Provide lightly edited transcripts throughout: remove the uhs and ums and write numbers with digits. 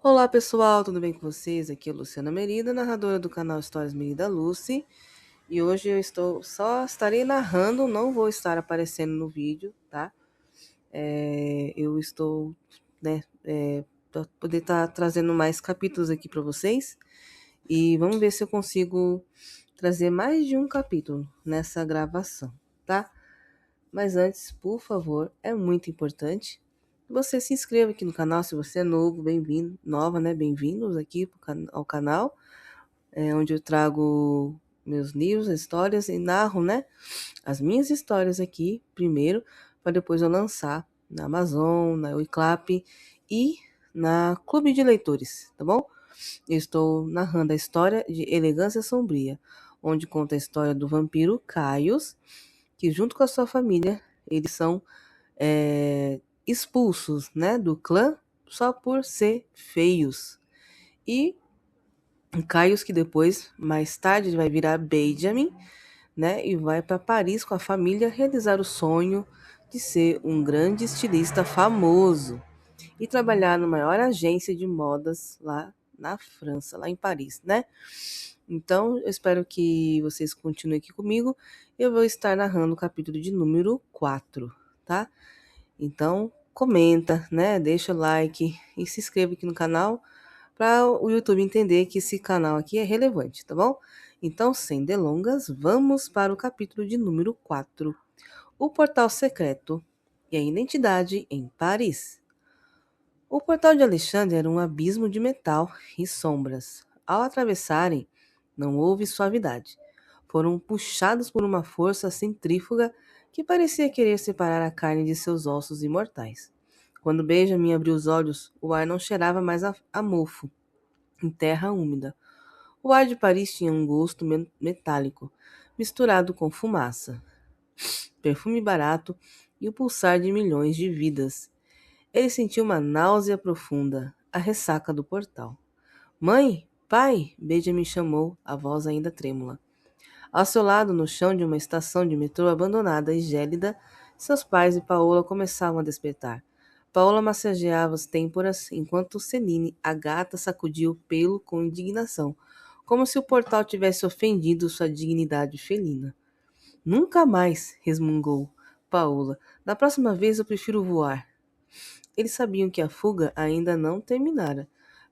Olá pessoal, tudo bem com vocês? Aqui é Luciana Merida, narradora do canal Histórias Merida Lucy. E hoje só estarei narrando, não vou estar aparecendo no vídeo, tá? Eu estou, né, para poder estar trazendo mais capítulos aqui para vocês. E vamos ver se eu consigo trazer mais de um capítulo nessa gravação, tá? Mas antes, por favor, é muito importante você se inscreva aqui no canal se você é novo, bem-vindo, nova, né? Bem-vindos aqui ao canal, onde eu trago meus livros, histórias e narro, né? As minhas histórias aqui primeiro, para depois eu lançar na Amazon, na Wiclap e na Clube de Leitores, tá bom? Eu estou narrando a história de Elegância Sombria, onde conta a história do vampiro Caius, que junto com a sua família, eles são expulsos, né, do clã só por ser feios. E Caius, que depois, mais tarde, vai virar Benjamin, né, e vai para Paris com a família realizar o sonho de ser um grande estilista famoso e trabalhar na maior agência de modas lá na França, lá em Paris, né? Então, eu espero que vocês continuem aqui comigo. Eu vou estar narrando o capítulo de número 4, tá? Então, comenta, né? Deixa o like e se inscreva aqui no canal para o YouTube entender que esse canal aqui é relevante, tá bom? Então, sem delongas, vamos para o capítulo de número 4. O Portal Secreto e a Identidade em Paris. O portal de Alexandre era um abismo de metal e sombras. Ao atravessarem, não houve suavidade. Foram puxados por uma força centrífuga que parecia querer separar a carne de seus ossos imortais. Quando Benjamin abriu os olhos, o ar não cheirava mais a mofo, em terra úmida. O ar de Paris tinha um gosto metálico, misturado com fumaça, perfume barato e o pulsar de milhões de vidas. Ele sentiu uma náusea profunda, a ressaca do portal. Mãe? Pai? Benjamin chamou, a voz ainda trêmula. Ao seu lado, no chão de uma estação de metrô abandonada e gélida, seus pais e Paola começavam a despertar. Paola massageava as têmporas, enquanto Celine, a gata, sacudia o pelo com indignação, como se o portal tivesse ofendido sua dignidade felina. Nunca mais, resmungou Paola. Da próxima vez eu prefiro voar. Eles sabiam que a fuga ainda não terminara.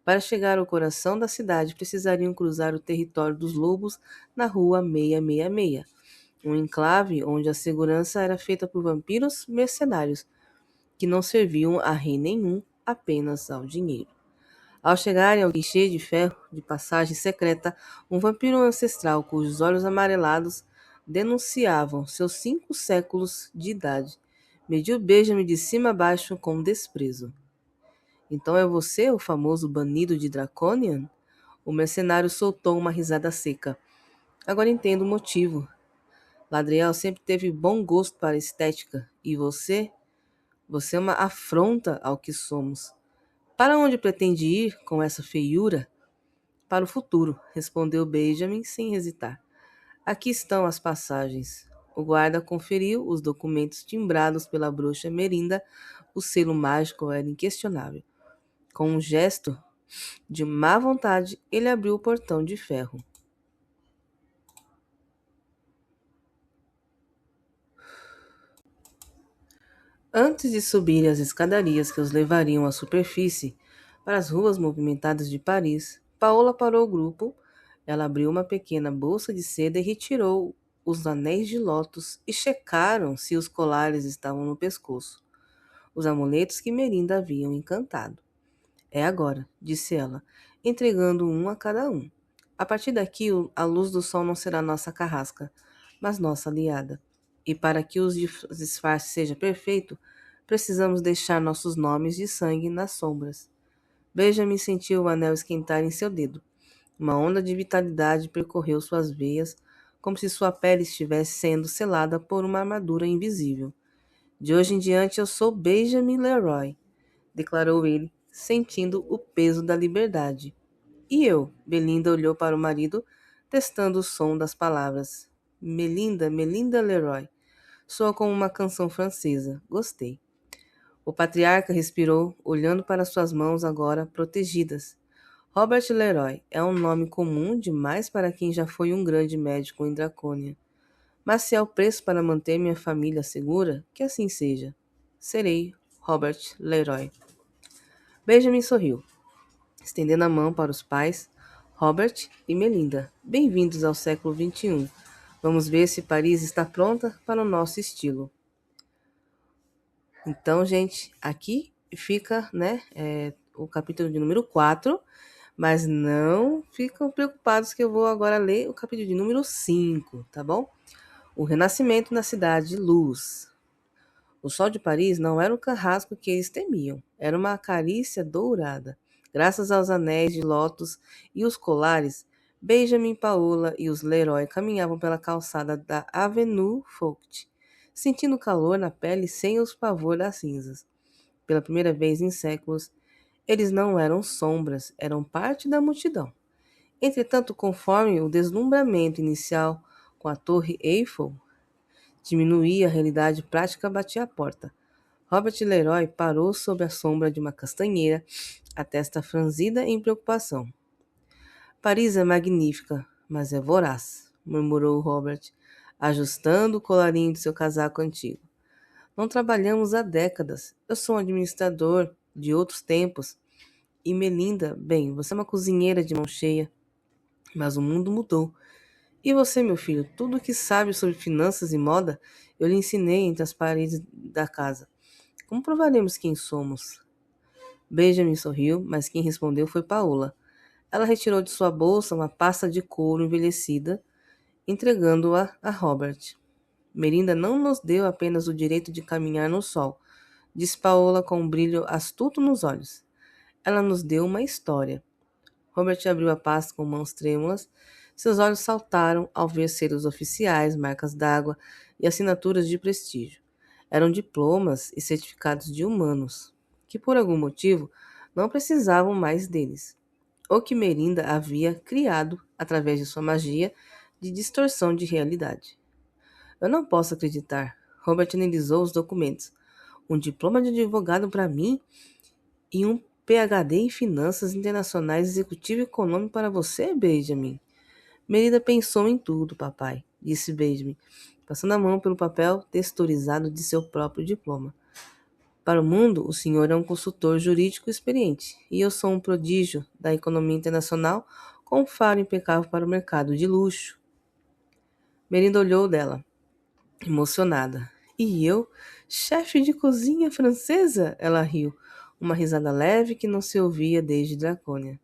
Para chegar ao coração da cidade, precisariam cruzar o território dos lobos na rua 666, um enclave onde a segurança era feita por vampiros mercenários, que não serviam a rei nenhum, apenas ao dinheiro. Ao chegarem ao guichê de ferro de passagem secreta, um vampiro ancestral cujos olhos amarelados denunciavam seus 5 séculos de idade mediu Benjamin de cima a baixo com desprezo. Então é você o famoso banido de Draconian? O mercenário soltou uma risada seca. Agora entendo o motivo. Ladriel sempre teve bom gosto para a estética. E você? Você é uma afronta ao que somos. Para onde pretende ir com essa feiura? Para o futuro, respondeu Benjamin sem hesitar. Aqui estão as passagens. O guarda conferiu os documentos timbrados pela bruxa Merinda. O selo mágico era inquestionável. Com um gesto de má vontade, ele abriu o portão de ferro. Antes de subir as escadarias que os levariam à superfície, para as ruas movimentadas de Paris, Paola parou o grupo. Ela abriu uma pequena bolsa de seda e retirou os anéis de lótus e checaram se os colares estavam no pescoço, os amuletos que Merinda haviam encantado. É agora, disse ela, entregando um a cada um. A partir daqui, a luz do sol não será nossa carrasca, mas nossa aliada. E para que o disfarce seja perfeito, precisamos deixar nossos nomes de sangue nas sombras. Benjamin sentiu o anel esquentar em seu dedo. Uma onda de vitalidade percorreu suas veias, como se sua pele estivesse sendo selada por uma armadura invisível. De hoje em diante eu sou Benjamin Leroy, declarou ele, sentindo o peso da liberdade. E eu? Belinda olhou para o marido, testando o som das palavras. Melinda Leroy. Soa como uma canção francesa. Gostei. O patriarca respirou, olhando para suas mãos agora protegidas. Robert Leroy é um nome comum demais para quem já foi um grande médico em Dracônia. Mas se é o preço para manter minha família segura, que assim seja. Serei Robert Leroy. Benjamin sorriu, estendendo a mão para os pais, Robert e Melinda. Bem-vindos ao século XXI. Vamos ver se Paris está pronta para o nosso estilo. Então, gente, aqui fica, né, o capítulo de número 4, mas não ficam preocupados que eu vou agora ler o capítulo de número 5, tá bom? O renascimento na cidade de luz. O sol de Paris não era o carrasco que eles temiam, era uma carícia dourada. Graças aos anéis de lótus e os colares, Benjamin, Paola e os Leroy caminhavam pela calçada da Avenue Focht, sentindo calor na pele sem os pavor das cinzas. Pela primeira vez em séculos, eles não eram sombras, eram parte da multidão. Entretanto, conforme o deslumbramento inicial com a Torre Eiffel diminuía, a realidade prática batia à porta. Robert Leroy parou sob a sombra de uma castanheira, a testa franzida em preocupação. Paris é magnífica, mas é voraz, murmurou Robert, ajustando o colarinho de seu casaco antigo. Não trabalhamos há décadas. Eu sou um administrador de outros tempos. E Melinda, bem, você é uma cozinheira de mão cheia. Mas o mundo mudou. E você, meu filho, tudo o que sabe sobre finanças e moda, eu lhe ensinei entre as paredes da casa. Como provaremos quem somos? Benjamin sorriu, mas quem respondeu foi Paola. Ela retirou de sua bolsa uma pasta de couro envelhecida, entregando-a a Robert. Melinda não nos deu apenas o direito de caminhar no sol, disse Paola com um brilho astuto nos olhos. Ela nos deu uma história. Robert abriu a pasta com mãos trêmulas. Seus olhos saltaram ao ver selos oficiais, marcas d'água e assinaturas de prestígio. Eram diplomas e certificados de humanos, que por algum motivo não precisavam mais deles, ou que Melinda havia criado através de sua magia de distorção de realidade. Eu não posso acreditar. Robert analisou os documentos. Um diploma de advogado para mim e um PhD em Finanças Internacionais Executivo Econômico para você, Benjamin? Melinda pensou em tudo, papai, disse Benjamin, passando a mão pelo papel texturizado de seu próprio diploma. Para o mundo, o senhor é um consultor jurídico experiente, e eu sou um prodígio da economia internacional com um faro impecável para o mercado de luxo. Melinda olhou dela, emocionada. E eu, chefe de cozinha francesa? Ela riu, uma risada leve que não se ouvia desde Dracônia.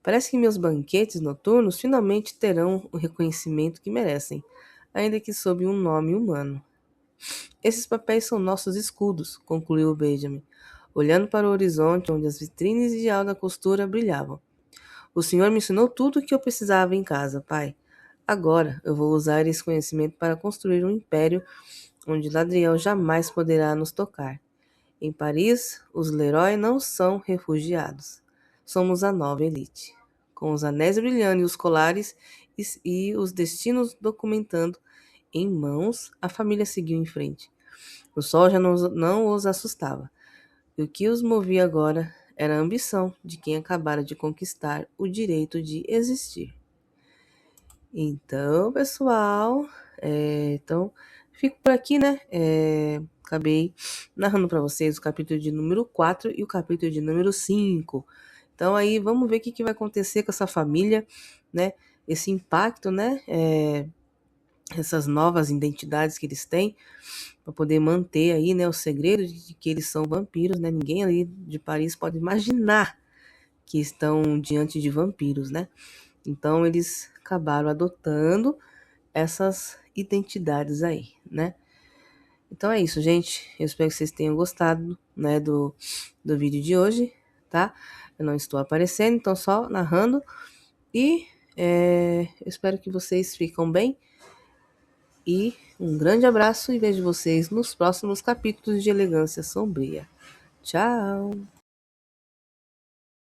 Parece que meus banquetes noturnos finalmente terão o reconhecimento que merecem, ainda que sob um nome humano. Esses papéis são nossos escudos, concluiu Benjamin, olhando para o horizonte onde as vitrines de alta costura brilhavam. O senhor me ensinou tudo o que eu precisava em casa, pai. Agora eu vou usar esse conhecimento para construir um império onde Ladriel jamais poderá nos tocar. Em Paris, os Leroy não são refugiados. Somos a nova elite. Com os anéis brilhando e os colares e os destinos documentando em mãos, a família seguiu em frente. O sol já não os assustava. E o que os movia agora era a ambição de quem acabara de conquistar o direito de existir. Então, pessoal, fico por aqui, né? Acabei narrando para vocês o capítulo de número 4 e o capítulo de número 5. Então, aí, vamos ver o que vai acontecer com essa família, né? Esse impacto, né? Essas novas identidades que eles têm, para poder manter aí, né, o segredo de que eles são vampiros, né? Ninguém ali de Paris pode imaginar que estão diante de vampiros, né? Então, eles acabaram adotando essas identidades aí, né? Então é isso, gente. Eu espero que vocês tenham gostado, né, do vídeo de hoje, tá? Eu não estou aparecendo, então só narrando. E eu espero que vocês fiquem bem. E um grande abraço e vejo vocês nos próximos capítulos de Elegância Sombria. Tchau!